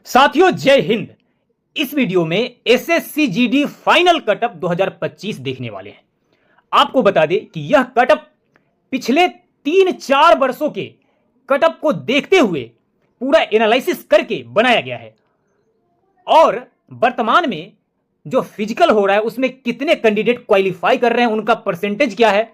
साथियों जय हिंद। इस वीडियो में एसएससी जीडी फाइनल कटअप 2025 देखने वाले हैं। आपको बता दें कि यह कटअप पिछले 3-4 वर्षों के कटअप को देखते हुए पूरा एनालिसिस करके बनाया गया है और वर्तमान में जो फिजिकल हो रहा है उसमें कितने कैंडिडेट क्वालिफाई कर रहे हैं, उनका परसेंटेज क्या है,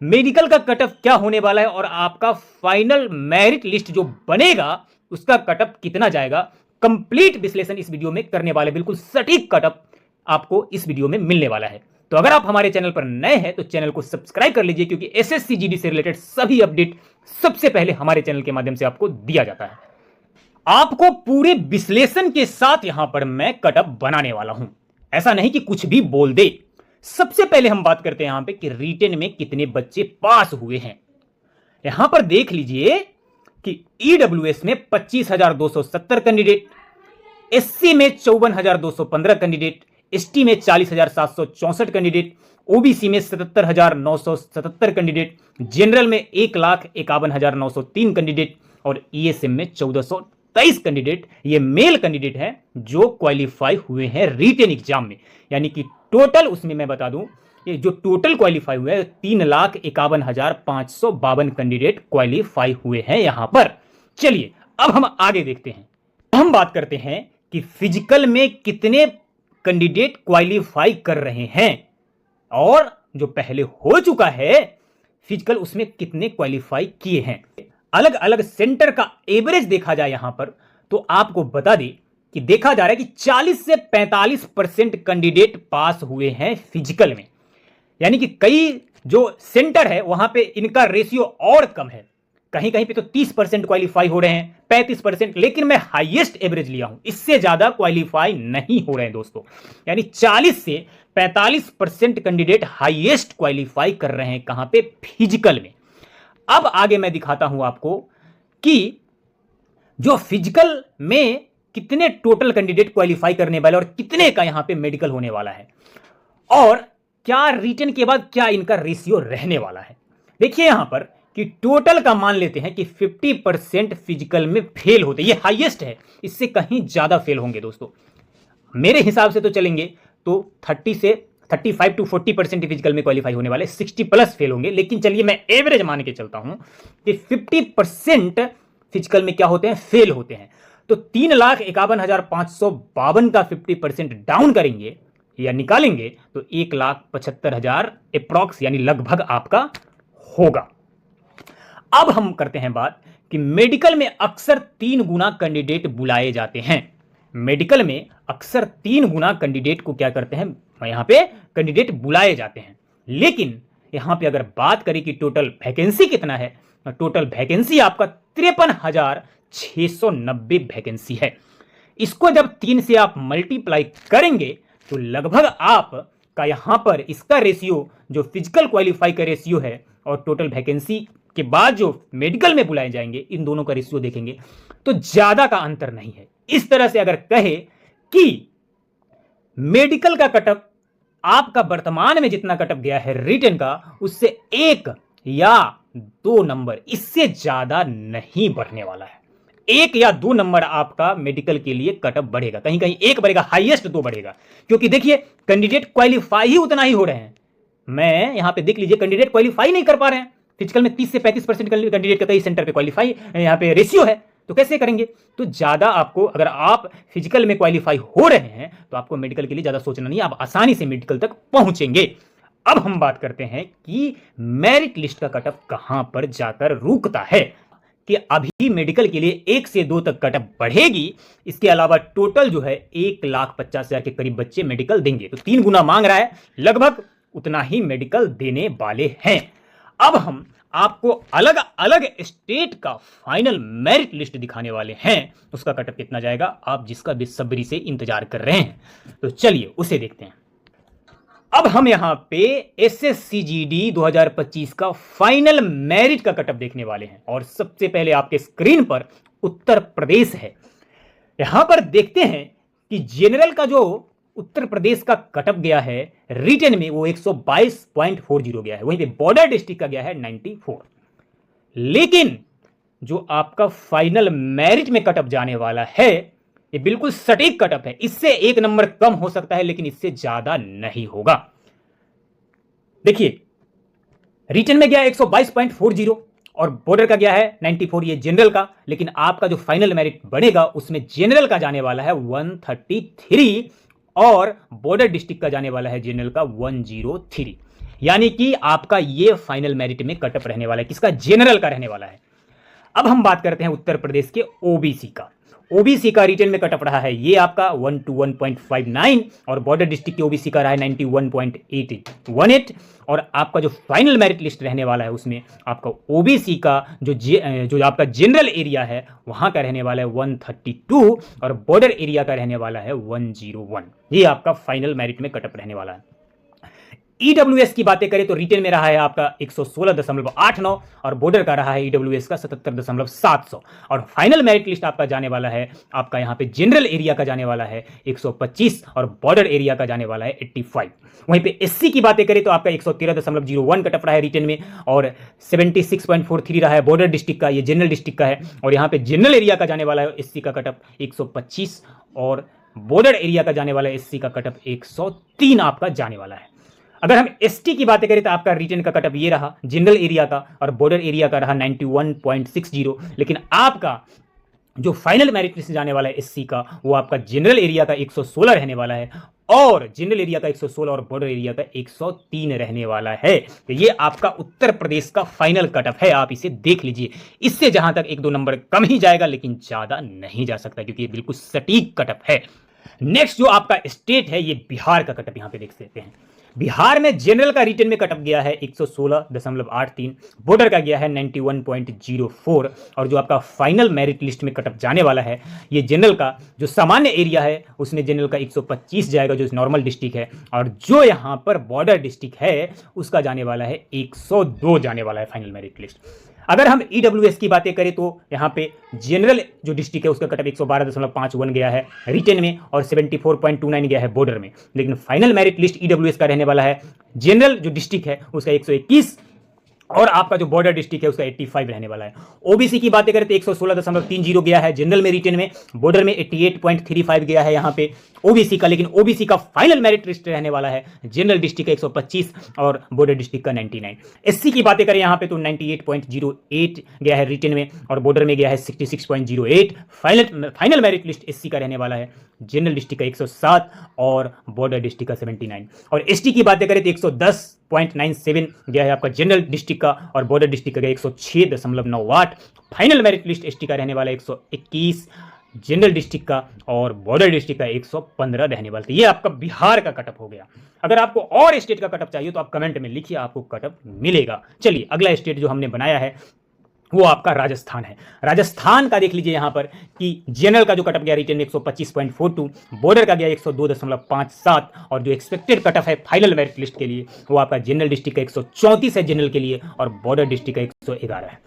मेडिकल का कटअप क्या होने वाला है और आपका फाइनल मेरिट लिस्ट जो बनेगा उसका कटअप कितना जाएगा, कंप्लीट विश्लेषण इस वीडियो में करने वाले। बिल्कुल सटीक कटअप आपको इस वीडियो में मिलने वाला है। तो अगर आप हमारे चैनल पर नए हैं तो चैनल को सब्सक्राइब कर लीजिए, क्योंकि एसएससी जीडी से रिलेटेड सभी अपडेट सबसे पहले हमारे चैनल के माध्यम से आपको दिया जाता है। आपको पूरे विश्लेषण के साथ यहां पर मैं कटअप बनाने वाला हूं, ऐसा नहीं कि कुछ भी बोल दे। सबसे पहले हम बात करते हैं यहां पे कि रिटेन में कितने बच्चे पास हुए हैं। यहां पर देख लीजिए कि ईडब्ल्यूएस में 25,270 कैंडिडेट, एससी में 54,215 कैंडिडेट, एसटी में 40,764 कैंडिडेट, ओबीसी में 77,977 कैंडिडेट, जनरल में 1,51,903 कैंडिडेट और ईएसएम में 1,423 कैंडिडेट ये मेल कैंडिडेट हैं जो क्वालिफाई हुए हैं रिटेन एग्जाम में। यानी कि टोटल उसमें मैं बता दूं, ये जो टोटल क्वालिफाई हुए हैं 3,51,552 कैंडिडेट क्वालिफाई हुए हैं यहां पर। चलिए अब हम आगे देखते हैं। हम बात करते हैं कि फिजिकल में कितने कैंडिडेट क्वालिफाई कर रहे हैं और जो पहले हो चुका है फिजिकल उसमें कितने क्वालिफाई किए हैं। अलग अलग सेंटर का एवरेज देखा जाए यहां पर तो आपको बता दें कि देखा जा रहा है कि 40 से 45% कैंडिडेट पास हुए हैं फिजिकल में। यानी कि कई जो सेंटर है वहां पे इनका रेशियो और कम है, कहीं कहीं पे तो 30% क्वालिफाई हो रहे हैं, 35%, लेकिन मैं हाईएस्ट एवरेज लिया हूं, इससे ज्यादा क्वालिफाई नहीं हो रहे हैं दोस्तों। यानी 40 से 45% कैंडिडेट हाईएस्ट क्वालिफाई कर रहे हैं कहां पे, फिजिकल में। अब आगे मैं दिखाता हूं आपको कि जो फिजिकल में कितने टोटल कैंडिडेट क्वालिफाई करने वाले और कितने का यहां पे मेडिकल होने वाला है और क्या रिटन के बाद क्या इनका रेशियो रहने वाला है। देखिए यहां पर कि टोटल का मान लेते हैं कि 50% फिजिकल में फेल होते, ये हाईएस्ट है, इससे कहीं ज्यादा फेल होंगे दोस्तों। मेरे हिसाब से तो चलेंगे तो 35 to 40% फिजिकल में क्वालिफाई होने वाले, 60+ फेल होंगे। लेकिन चलिए मैं एवरेज मान के चलता हूं कि 50% फिजिकल में क्या होते हैं, फेल होते हैं। तो 3,51,552 का 50% डाउन करेंगे या निकालेंगे तो 1,75,000 अप्रॉक्स यानी लगभग आपका होगा। अब हम करते हैं बात कि मेडिकल में अक्सर 3 गुना कैंडिडेट बुलाए जाते हैं। मेडिकल में अक्सर 3 गुना कैंडिडेट को क्या करते हैं, यहां पे कैंडिडेट बुलाए जाते हैं। लेकिन यहां पे अगर बात करें कि टोटल वैकेंसी कितना है, टोटल वैकेंसी आपका 53,690 वैकेंसी है। इसको जब 3 से आप मल्टीप्लाई करेंगे तो लगभग आपका यहां पर इसका रेशियो जो फिजिकल क्वालिफाई का रेशियो है और टोटल वैकेंसी के बाद जो मेडिकल में बुलाए जाएंगे, इन दोनों का रेशियो देखेंगे तो ज्यादा का अंतर नहीं है। इस तरह से अगर कहे कि मेडिकल का कटअप आपका वर्तमान में जितना कटअप गया है रिटन का, उससे 1 या 2 नंबर, इससे ज्यादा नहीं बढ़ने वाला है। 1 या 2 नंबर आपका मेडिकल के लिए कटअप बढ़ेगा, कहीं कहीं 1 बढ़ेगा, हाईएस्ट 2 बढ़ेगा। क्योंकि देखिए कैंडिडेट क्वालिफाई ही उतना ही हो रहे हैं। मैं यहां पे देख लीजिए कैंडिडेट क्वालिफाई नहीं कर पा रहे हैं। फिजिकल में 30 से 35% कैंडिडेट का कई सेंटर पे क्वालिफाई यहां पे रेशियो है, तो कैसे करेंगे। तो ज्यादा आपको, अगर आप फिजिकल में क्वालिफाई हो रहे हैं तो आपको मेडिकल के लिए ज्यादा सोचना नहीं, आप आसानी से मेडिकल तक पहुंचेंगे। अब हम बात करते हैं कि मेरिट लिस्ट का कटअप कहां पर जाकर रुकता है। कि अभी मेडिकल के लिए 1 से 2 तक कटअप बढ़ेगी। इसके अलावा टोटल जो है 1,50,000 के करीब बच्चे मेडिकल देंगे, तो 3 गुना मांग रहा है, लगभग उतना ही मेडिकल देने वाले हैं। अब हम आपको अलग अलग स्टेट का फाइनल मेरिट लिस्ट दिखाने वाले हैं, उसका कटअप कितना जाएगा, आप जिसका बेसब्री से इंतजार कर रहे हैं। तो चलिए उसे देखते हैं। अब हम यहां पे एसएससी जीडी 2025 का फाइनल मेरिट का कटअप देखने वाले हैं और सबसे पहले आपके स्क्रीन पर उत्तर प्रदेश है। यहां पर देखते हैं कि जनरल का जो उत्तर प्रदेश का कटअप गया है रिटन में वो 122.40 गया है, वहीं पे बॉर्डर डिस्ट्रिक्ट का गया है 94। लेकिन जो आपका फाइनल मेरिट में कटअप जाने वाला है ये बिल्कुल सटीक कटअप है, इससे 1 नंबर कम हो सकता है लेकिन इससे ज्यादा नहीं होगा। देखिए रिटन में गया 122.40 और बॉर्डर का गया है 94, ये जनरल का, लेकिन आपका जो फाइनल मेरिट बनेगा उसमें जनरल का जाने वाला है 133 और बॉर्डर डिस्ट्रिक्ट का जाने वाला है जनरल का 103, यानी कि आपका ये फाइनल मेरिट में कटअप रहने वाला है, किसका? जनरल का रहने वाला है। अब हम बात करते हैं उत्तर प्रदेश के ओबीसी का। ओबीसी का रिटन में कटअप रहा है ये आपका 121.59 और बॉर्डर डिस्ट्रिक्ट के ओबीसी का रहा है 91.818 और आपका जो फाइनल मेरिट लिस्ट रहने वाला है उसमें आपका ओबीसी का जो आपका जनरल एरिया है वहां का रहने वाला है 132 और बॉर्डर एरिया का रहने वाला है 101। ये आपका फाइनल मेरिट में कटअप रहने वाला है। ईडब्ल्यूएस की बातें करें तो रिटेन में रहा है आपका 116.89 और बॉर्डर का रहा है ईडब्ल्यूएस का 77.700 और फाइनल मेरिट लिस्ट आपका जाने वाला है आपका यहां पे जनरल एरिया का जाने वाला है 125 और बॉर्डर एरिया का जाने वाला है 85। वहीं पे एससी की बातें करें तो आपका 113.01 कटअप रहा है रिटेन में और 76.43 रहा है बॉर्डर डिस्ट्रिक्ट का, ये जनरल डिस्ट्रिक्ट का है और यहाँ पे जनरल एरिया का जाने वाला है एससी का कटअप 125 और बॉर्डर एरिया का जाने वाला है एससी का कटअप 103 आपका जाने वाला है। अगर हम एसटी की बातें करें तो आपका रिटन का कटअप ये रहा जनरल एरिया का और बॉर्डर एरिया का रहा 91.60, लेकिन आपका जो फाइनल मेरिट लिस्ट जाने वाला है एससी का वो आपका जनरल एरिया का 116 रहने वाला है और जनरल एरिया का 116 और बॉर्डर एरिया का 103 रहने वाला है। तो ये आपका उत्तर प्रदेश का फाइनल कटअप है, आप इसे देख लीजिए। इससे जहां तक 1-2 नंबर कम ही जाएगा लेकिन ज्यादा नहीं जा सकता क्योंकि ये बिल्कुल सटीक कटअप है। नेक्स्ट जो आपका स्टेट है ये बिहार का कटअप यहां पे देख सकते हैं। बिहार में जनरल का रिटन में कटअप गया है 116.83, बॉर्डर का गया है 91.04 और जो आपका फाइनल मेरिट लिस्ट में कटअप जाने वाला है ये जनरल का जो सामान्य एरिया है उसमें जनरल का 125 जाएगा जो नॉर्मल डिस्ट्रिक्ट है और जो यहां पर बॉर्डर डिस्ट्रिक्ट है उसका जाने वाला है 102 जाने वाला है फाइनल मेरिट लिस्ट। अगर हम ईडब्ल्यूएस की बातें करें तो यहाँ पे जनरल जो डिस्ट्रिक्ट है उसका कटअप 112.51 गया है रिटेन में और 74.29 गया है बॉर्डर में, लेकिन फाइनल मेरिट लिस्ट ईडब्ल्यूएस का रहने वाला है जनरल जो डिस्ट्रिक्ट है उसका 121 और आपका जो बॉर्डर डिस्ट्रिक्ट है उसका 85 रहने वाला है। ओबीसी की बातें करें तो 116.30 गया है जनरल में रिटेन में, बॉर्डर में 88.35 गया है यहाँ पे ओबीसी का, लेकिन ओबीसी का फाइनल मेरिट लिस्ट रहने वाला है जनरल डिस्ट्रिक्ट का 125 और बॉर्डर डिस्ट्रिक्ट का 99। एससी की बातें करें यहाँ पे तो 98.08 गया है रिटेन में और बॉर्डर में गया है 66.08। फाइनल मेरिट लिस्ट एससी का रहने वाला है जनरल डिस्ट्रिक्ट का 107 और बॉर्डर डिस्ट्रिक्ट का 79। और एसटी की बातें करें तो 110.97 गया है आपका जनरल डिस्ट्रिक्ट का और बॉर्डर डिस्ट्रिक्ट का 106.98। फाइनल मेरिट लिस्ट एसटी का रहने वाला है 121 जनरल डिस्ट्रिक्ट का और बॉर्डर डिस्ट्रिक्ट का 115 रहने वाला था। ये आपका बिहार का कटअप हो गया। अगर आपको और स्टेट का कटअप चाहिए तो आप कमेंट में लिखिए, आपको कटअप मिलेगा। चलिए अगला स्टेट जो हमने बनाया है वो आपका राजस्थान है। राजस्थान का देख लीजिए यहाँ पर कि जनरल का जो कटअप गया रिटन में 125.42, बॉर्डर का गया 102.57 और जो एक्सपेक्टेड कटअप है फाइनल मेरिट लिस्ट के लिए वो आपका जनरल डिस्ट्रिक्ट का 134 है जनरल के लिए और बॉर्डर डिस्ट्रिक्ट का 111 है।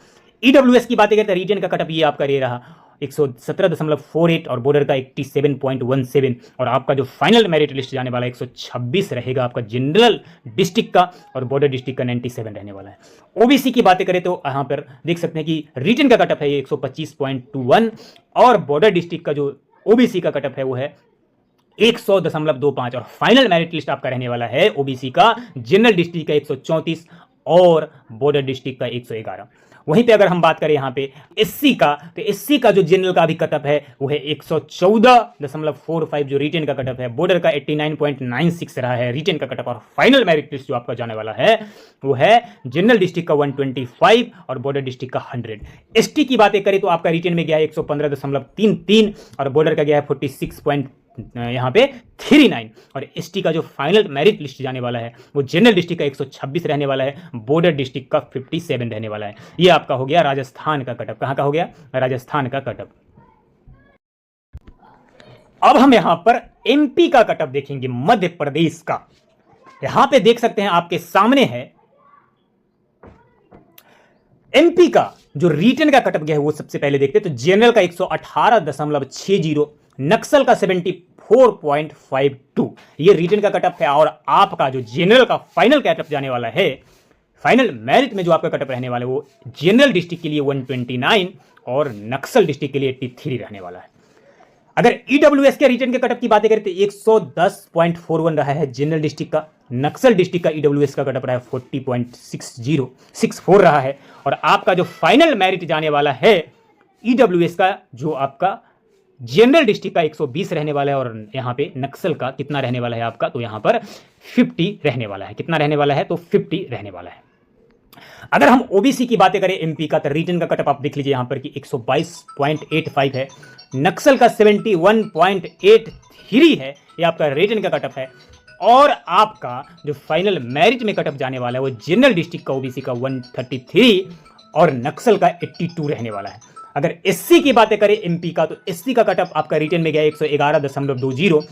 ईडब्ल्यूएस की बातें करते हैं रिटन का कटअप ये आपका ये रहा 117.48 और बॉर्डर का 87.17 और आपका जो फाइनल मेरिट लिस्ट जाने वाला है 126 रहेगा आपका जनरल डिस्ट्रिक्ट का और बॉर्डर डिस्ट्रिक्ट का 97 रहने वाला है। ओबीसी की बातें करें तो यहाँ पर देख सकते हैं कि रिटन का कटअप है ये 125.21 और बॉर्डर डिस्ट्रिक्ट का जो ओबीसी का कटअप है वो है 100.25 और फाइनल मेरिट लिस्ट आपका रहने वाला है ओबीसी का जनरल डिस्ट्रिक्ट का 134 और बॉर्डर डिस्ट्रिक्ट का 111। वहीं पे अगर हम बात करें यहाँ पे एससी का तो एससी का जो जनरल का भी कटअप है वो है 114.45 जो रिटेन का कटअप है, बॉर्डर का 89.96 रहा है रिटेन का कटअप और फाइनल मेरिट लिस्ट जो आपका जाने वाला है वो है जनरल डिस्ट्रिक्ट का 125 और बॉर्डर डिस्ट्रिक्ट का 100। एसटी की बातें करें तो आपका रिटेन में गया है 115.33 और बॉर्डर का गया है 46 यहाँ पे 39 और एसटी का जो फाइनल मेरिट लिस्ट जाने वाला है वो जनरल डिस्ट्रिक्ट का 126 रहने वाला है, बॉर्डर डिस्ट्रिक्ट का 57 रहने वाला है। ये आपका हो गया राजस्थान का कटअप। कहां का हो गया? राजस्थान का कटअप। अब हम यहां पर एमपी का कटअप देखेंगे, मध्य प्रदेश का। यहां पे देख सकते हैं आपके सामने है एमपी का जो रिटन का कटअप गया है वो सबसे पहले देखते हैं। तो जनरल का 118.60, नक्सल का 74.52 ये रिटन का कटअप है और आपका जो जनरल का फाइनल कटअप जाने वाला है फाइनल मेरिट में जो आपका कटअप रहने वाला है वो जनरल डिस्ट्रिक्ट के लिए 129 और नक्सल डिस्ट्रिक्ट के लिए 83 रहने वाला है। अगर ईडब्ल्यूएस के रिटर्न के कटअप की बातें करें तो 110.41 रहा है जनरल डिस्ट्रिक्ट का। नक्सल डिस्ट्रिक्ट का ईडब्ल्यूएस का कटअप रहा है 40.6064 रहा है। और आपका जो फाइनल मेरिट जाने वाला है ईडब्ल्यूएस का, जो आपका जनरल डिस्ट्रिक्ट का 120 रहने वाला है, और यहाँ पे नक्सल का कितना रहने वाला है आपका, तो यहाँ पर 50 रहने वाला है। कितना रहने वाला है, तो 50 रहने वाला है। अगर हम ओबीसी की बातें करें एमपी का, तो रिटर्न का कटअप आप देख लीजिए यहाँ पर कि 122.85 है। नक्सल का 71.83 है, ये आपका रिटर्न का कटअप है। और आपका जो फाइनल मेरिट में कटअप जाने वाला है वो जनरल डिस्ट्रिक्ट का ओबीसी का 133 और नक्सल का 82 रहने वाला है। अगर एससी की बातें करें एमपी का, तो एससी का कटअप आपका रिटर्न में गया 111.20,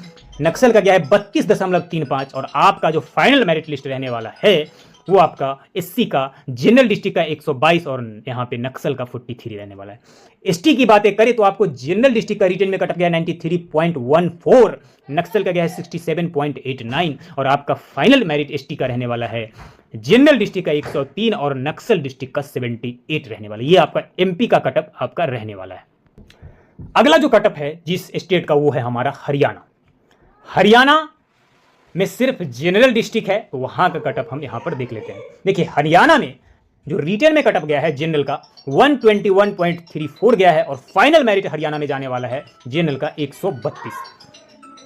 नक्सल का गया है 32.35, और आपका जो फाइनल मेरिट लिस्ट रहने वाला है वो आपका एससी का जनरल डिस्ट्रिक्ट का 122 और यहाँ पे नक्सल का 43 रहने वाला है। एसटी की बातें करें तो आपको जनरल डिस्ट्रिक्ट का रिटर्न में कटअप गया 93.14, नक्सल का गया है 67.89, और आपका फाइनल मेरिट एसटी का रहने वाला है जनरल डिस्ट्रिक्ट का 103 और नक्सल डिस्ट्रिक्ट का 78 रहने वाला है। ये आपका एमपी का कटअप आपका रहने वाला है। अगला जो कटअप है जिस स्टेट का, वो है हमारा हरियाणा। हरियाणा में सिर्फ जनरल डिस्ट्रिक्ट है, तो वहां का कटअप हम यहां पर देख लेते हैं। देखिए हरियाणा में जो रिटर्न में कटअप गया है जनरल का 121.34 गया है, और फाइनल मेरिट हरियाणा में जाने वाला है जनरल का 132।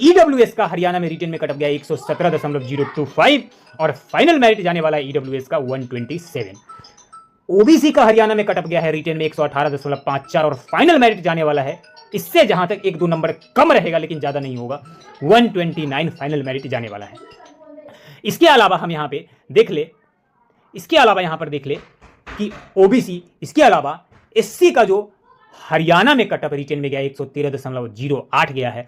ईडब्ल्यूएस का हरियाणा में रिटर्न में कटअप गया 117.025 और फाइनल मेरिट जाने वाला है ईडब्ल्यूएस का 127। ओबीसी का हरियाणा में कटअप गया है रिटर्न में 118.54 और फाइनल मेरिट जाने वाला है, इससे जहां तक 1-2 नंबर कम रहेगा लेकिन ज्यादा नहीं होगा, 129 फाइनल मेरिट जाने वाला है। इसके अलावा हम यहां पे देख ले, इसके अलावा यहां पर देख ले कि ओबीसी, इसके अलावा एससी का जो हरियाणा में कटअप रिटर्न में गया 113.08 गया है,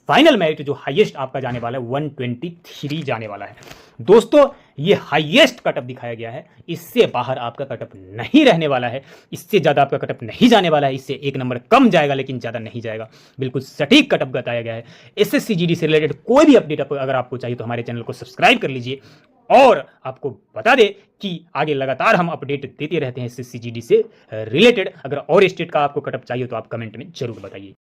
फाइनल मेरिट जो हाईएस्ट आपका जाने वाला है 123 जाने वाला है। दोस्तों ये हाईएस्ट कटअप दिखाया गया है, इससे बाहर आपका कटअप नहीं रहने वाला है, इससे ज़्यादा आपका कटअप नहीं जाने वाला है, इससे 1 नंबर कम जाएगा लेकिन ज़्यादा नहीं जाएगा। बिल्कुल सटीक कटअप बताया गया है। एसएससी जीडी से रिलेटेड कोई भी अपडेट अगर आपको चाहिए तो हमारे चैनल को सब्सक्राइब कर लीजिए, और आपको बता दें कि आगे लगातार हम अपडेट देते रहते हैं एसएससी जीडी से रिलेटेड। अगर और स्टेट का आपको कटअप चाहिए तो आप कमेंट में जरूर बताइए।